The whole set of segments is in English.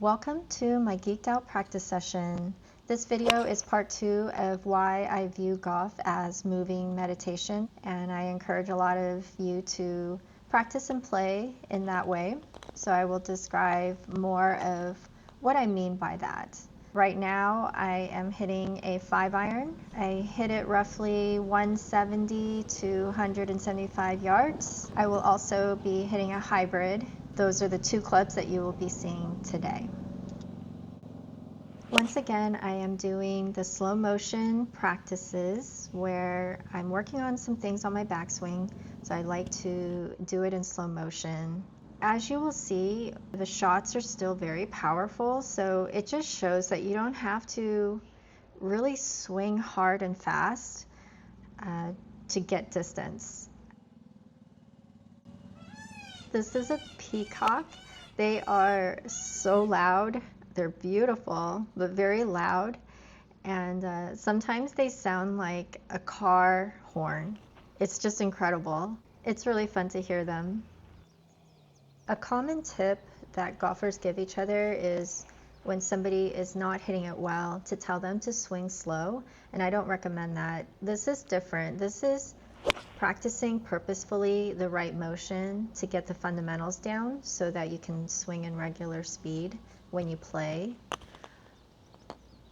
Welcome to my Geeked Out practice session. This video is part 2 of why I view golf as moving meditation, and I encourage a lot of you to practice and play in that way. So I will describe more of what I mean by that. Right now I am hitting a 5-iron. I hit it roughly 170 to 175 yards. I will also be hitting a hybrid. Those are the two clubs that you will be seeing today. Once again, I am doing the slow motion practices where I'm working on some things on my backswing, so I like to do it in slow motion. As you will see, the shots are still very powerful, so it just shows that you don't have to really swing hard and fast to get distance. This is a peacock. They are so loud. They're beautiful, but very loud. And sometimes they sound like a car horn. It's just incredible. It's really fun to hear them. A common tip that golfers give each other is when somebody is not hitting it well, to tell them to swing slow. And I don't recommend that. This is different. This is practicing purposefully the right motion to get the fundamentals down so that you can swing in regular speed when you play.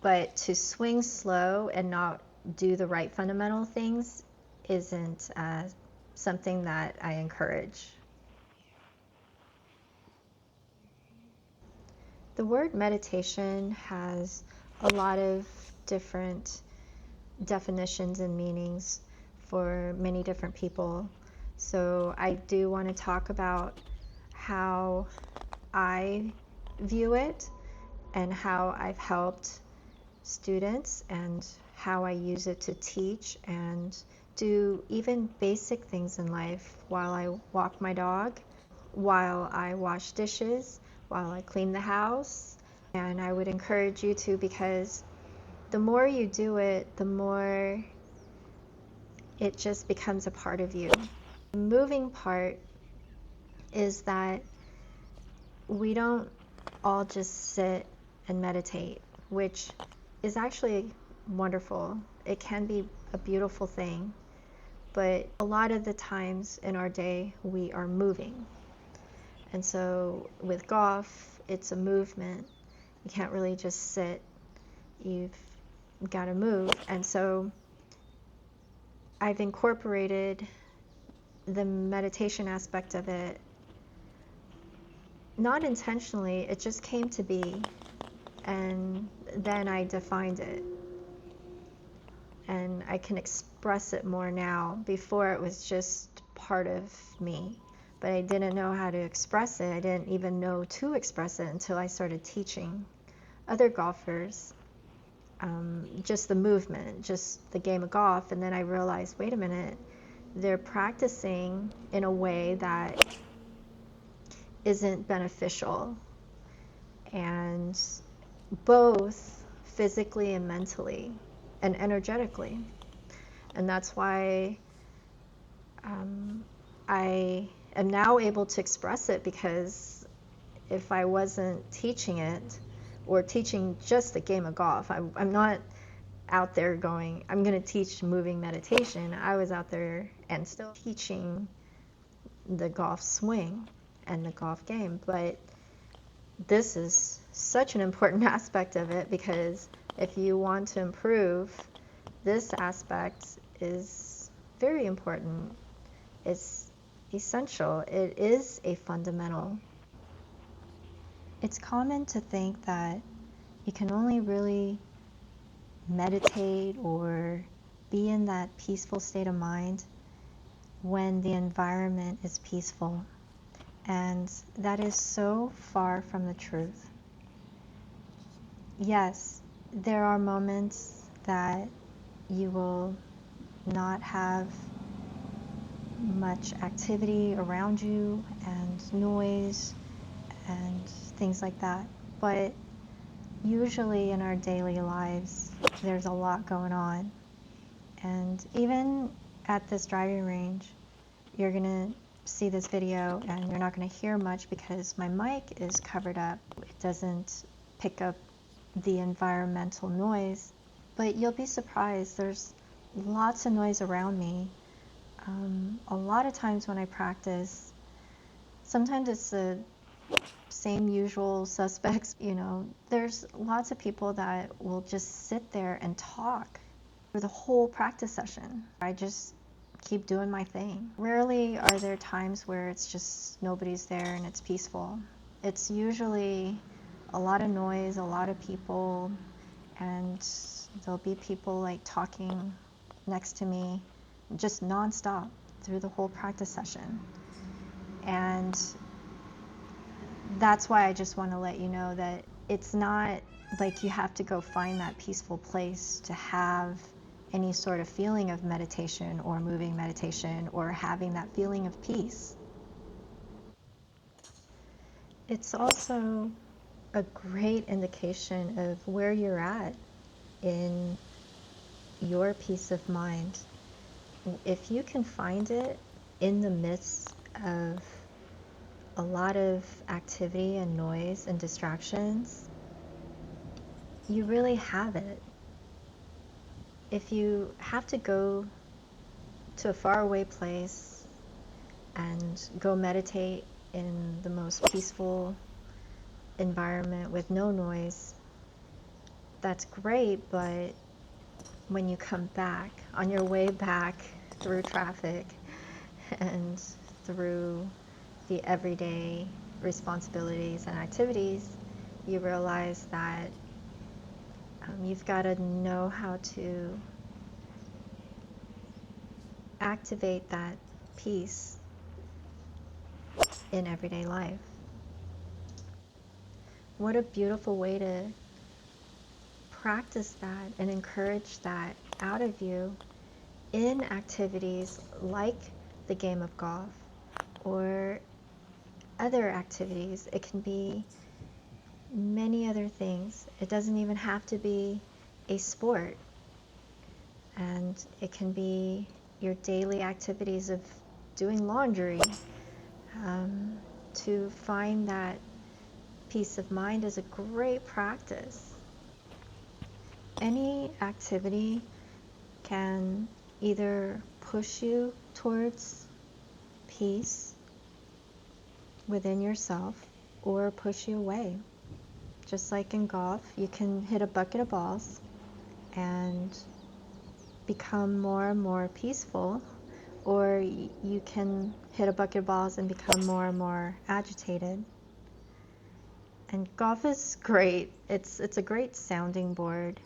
But to swing slow and not do the right fundamental things isn't something that I encourage. The word meditation has a lot of different definitions and meanings for many different people. So I do want to talk about how I view it and how I've helped students and how I use it to teach and do even basic things in life while I walk my dog, while I wash dishes, while I clean the house. And I would encourage you to, because the more you do it, the more it just becomes a part of you. The moving part is that we don't all just sit and meditate, which is actually wonderful. It can be a beautiful thing, but a lot of the times in our day we are moving. And so with golf, it's a movement. You can't really just sit. You've got to move. And so I've incorporated the meditation aspect of it, not intentionally, it just came to be, and then I defined it. And I can express it more now. Before it was just part of me, but I didn't know how to express it. I didn't even know to express it until I started teaching other golfers just the movement, just the game of golf. And then I realized, wait a minute, they're practicing in a way that isn't beneficial, and both physically and mentally and energetically. And that's why I am now able to express it, because if I wasn't teaching it or teaching just the game of golf, I'm not out there going, I'm going to teach moving meditation. I was out there and still teaching the golf swing and the golf game. But this is such an important aspect of it, because if you want to improve, this aspect is very important. It's essential. It is a fundamental. It's common to think that you can only really meditate or be in that peaceful state of mind when the environment is peaceful. And that is so far from the truth. Yes, there are moments that you will not have much activity around you and noise and things like that. But usually in our daily lives, there's a lot going on. And even at this driving range, you're going to see this video and you're not going to hear much because my mic is covered up. It doesn't pick up the environmental noise, but you'll be surprised. There's lots of noise around me. A lot of times when I practice, sometimes it's the same usual suspects, there's lots of people that will just sit there and talk for the whole practice session. I just keep doing my thing. Rarely are there times where it's just nobody's there and it's peaceful. It's usually a lot of noise, a lot of people, and there'll be people like talking next to me just nonstop through the whole practice session. And that's why I just want to let you know that it's not like you have to go find that peaceful place to have any sort of feeling of meditation or moving meditation or having that feeling of peace. It's also a great indication of where you're at in your peace of mind. If you can find it in the midst of a lot of activity and noise and distractions, you really have it. If you have to go to a faraway place and go meditate in the most peaceful environment with no noise, that's great, but when you come back, on your way back through traffic and through the everyday responsibilities and activities, you realize that you've got to know how to activate that peace in everyday life. What a beautiful way to practice that and encourage that out of you in activities like the game of golf or other activities. It can be many other things. It doesn't even have to be a sport. And it can be your daily activities of doing laundry. To find that peace of mind is a great practice. Any activity can either push you towards peace within yourself or push you away. Just like in golf, you can hit a bucket of balls and become more and more peaceful, or you can hit a bucket of balls and become more and more agitated. And golf is great. It's a great sounding board,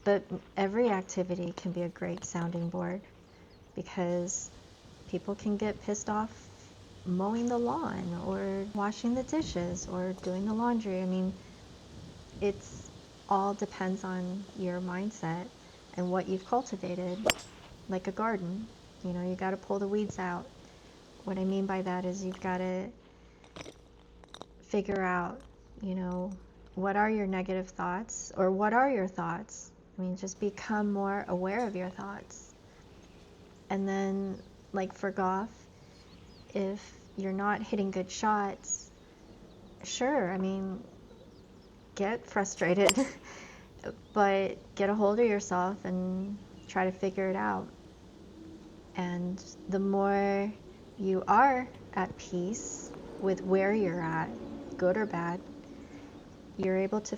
but every activity can be a great sounding board because people can get pissed off mowing the lawn or washing the dishes or doing the laundry. I mean, it's all depends on your mindset and what you've cultivated, like a garden. You got to pull the weeds out. What I mean by that is you've got to figure out, what are your negative thoughts or what are your thoughts? I mean, just become more aware of your thoughts. And then, like for golf, if you're not hitting good shots, sure, I mean, get frustrated, but get a hold of yourself and try to figure it out. And the more you are at peace with where you're at, good or bad, you're able to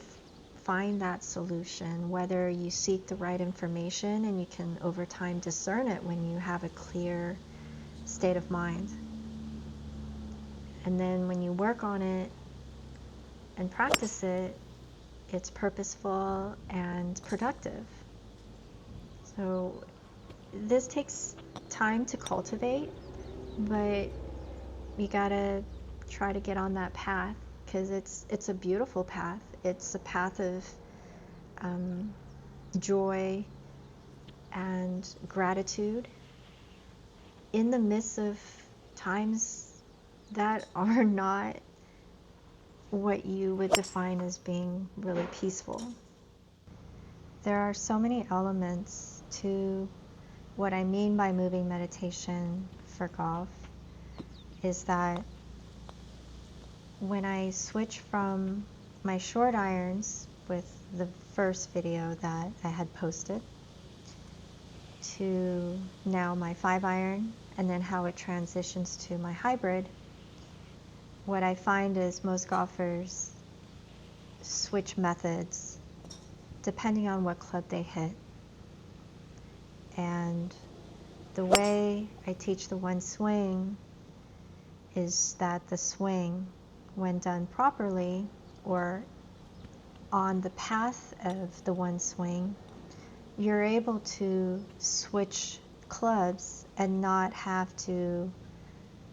find that solution, whether you seek the right information and you can over time discern it when you have a clear state of mind. And then when you work on it and practice it, it's purposeful and productive. So this takes time to cultivate, but you gotta try to get on that path because it's a beautiful path. It's a path of joy and gratitude in the midst of times that are not what you would define as being really peaceful. There are so many elements to what I mean by moving meditation for golf. is that when I switch from my short irons with the first video that I had posted to now my 5-iron, and then how it transitions to my hybrid, what I find is most golfers switch methods depending on what club they hit. And the way I teach the one swing is that the swing, when done properly or on the path of the one swing, you're able to switch clubs and not have to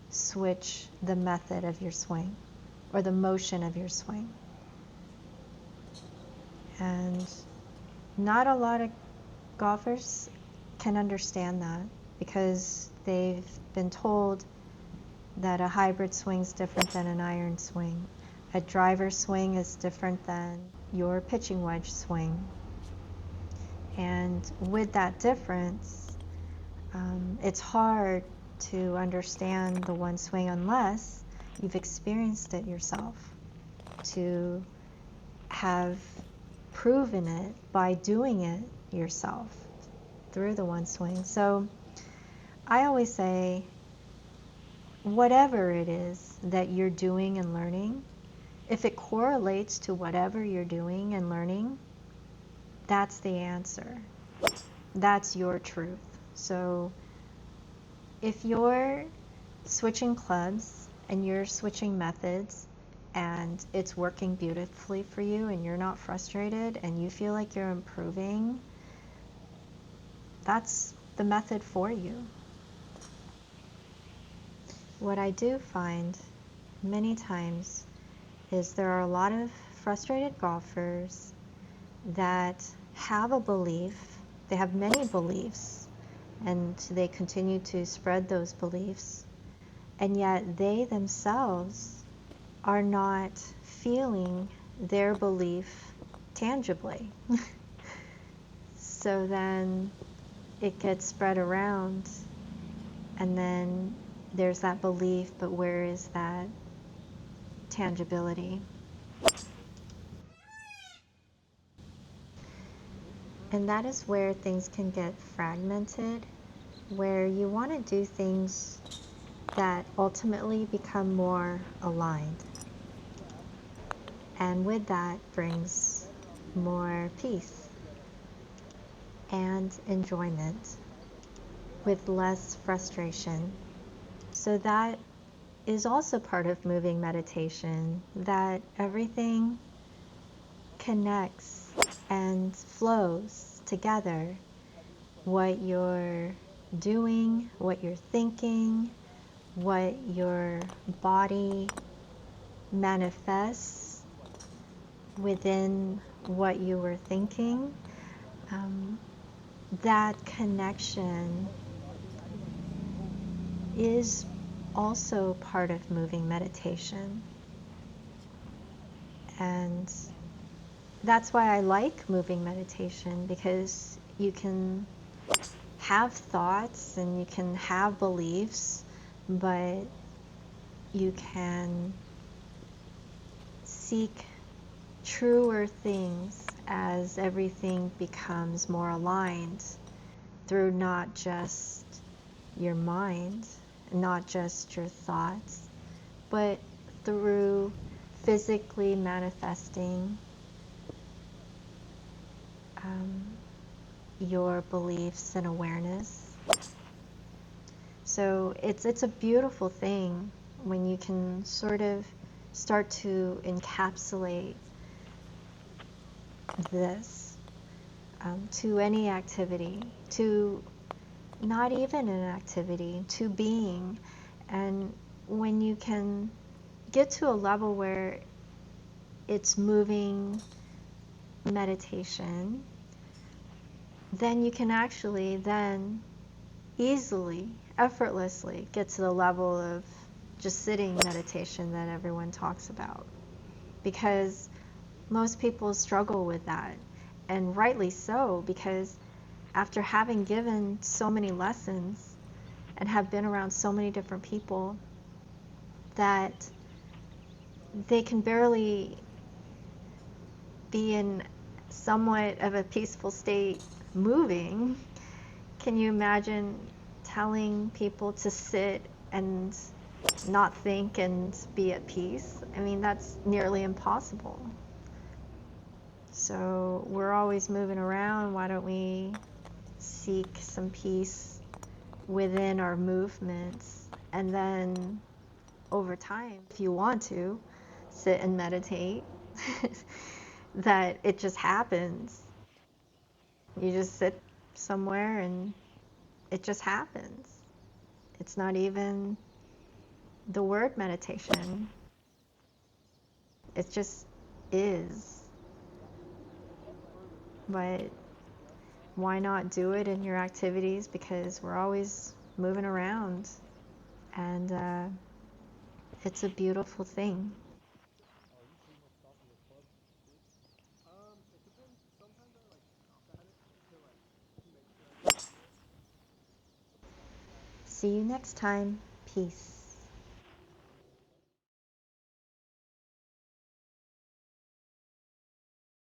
switch the method of your swing or the motion of your swing. And not a lot of golfers can understand that, because they've been told that a hybrid swing is different than an iron swing. A driver swing is different than your pitching wedge swing. And with that difference, it's hard to understand the one swing unless you've experienced it yourself, to have proven it by doing it yourself through the one swing. So I always say, whatever it is that you're doing and learning, if it correlates to whatever you're doing and learning, that's the answer. That's your truth. So if you're switching clubs and you're switching methods and it's working beautifully for you and you're not frustrated and you feel like you're improving, that's the method for you. What I do find many times is there are a lot of frustrated golfers that have a belief, they have many beliefs, and they continue to spread those beliefs, and yet they themselves are not feeling their belief tangibly. So then it gets spread around, and then there's that belief, but where is that tangibility? And that is where things can get fragmented, where you want to do things that ultimately become more aligned. And with that brings more peace and enjoyment with less frustration. So that is also part of moving meditation, that everything connects and flows together. What you're doing, what you're thinking, what your body manifests within what you were thinking, that connection is also part of moving meditation. And that's why I like moving meditation, because you can have thoughts and you can have beliefs, but you can seek truer things as everything becomes more aligned through not just your mind, not just your thoughts, but through physically manifesting your beliefs and awareness. So it's a beautiful thing when you can sort of start to encapsulate this to any activity, to not even an activity, to being. And when you can get to a level where it's moving meditation, then you can actually then easily, effortlessly get to the level of just sitting meditation that everyone talks about. Because most people struggle with that, and rightly so, because after having given so many lessons and have been around so many different people, that they can barely be in somewhat of a peaceful state moving. Can you imagine telling people to sit and not think and be at peace? I mean, that's nearly impossible. So we're always moving around. Why don't we seek some peace within our movements? And then over time, if you want to, sit and meditate, that it just happens. You just sit somewhere and it just happens. It's not even the word meditation. It just is. But why not do it in your activities? Because we're always moving around, and it's a beautiful thing. See you next time. Peace.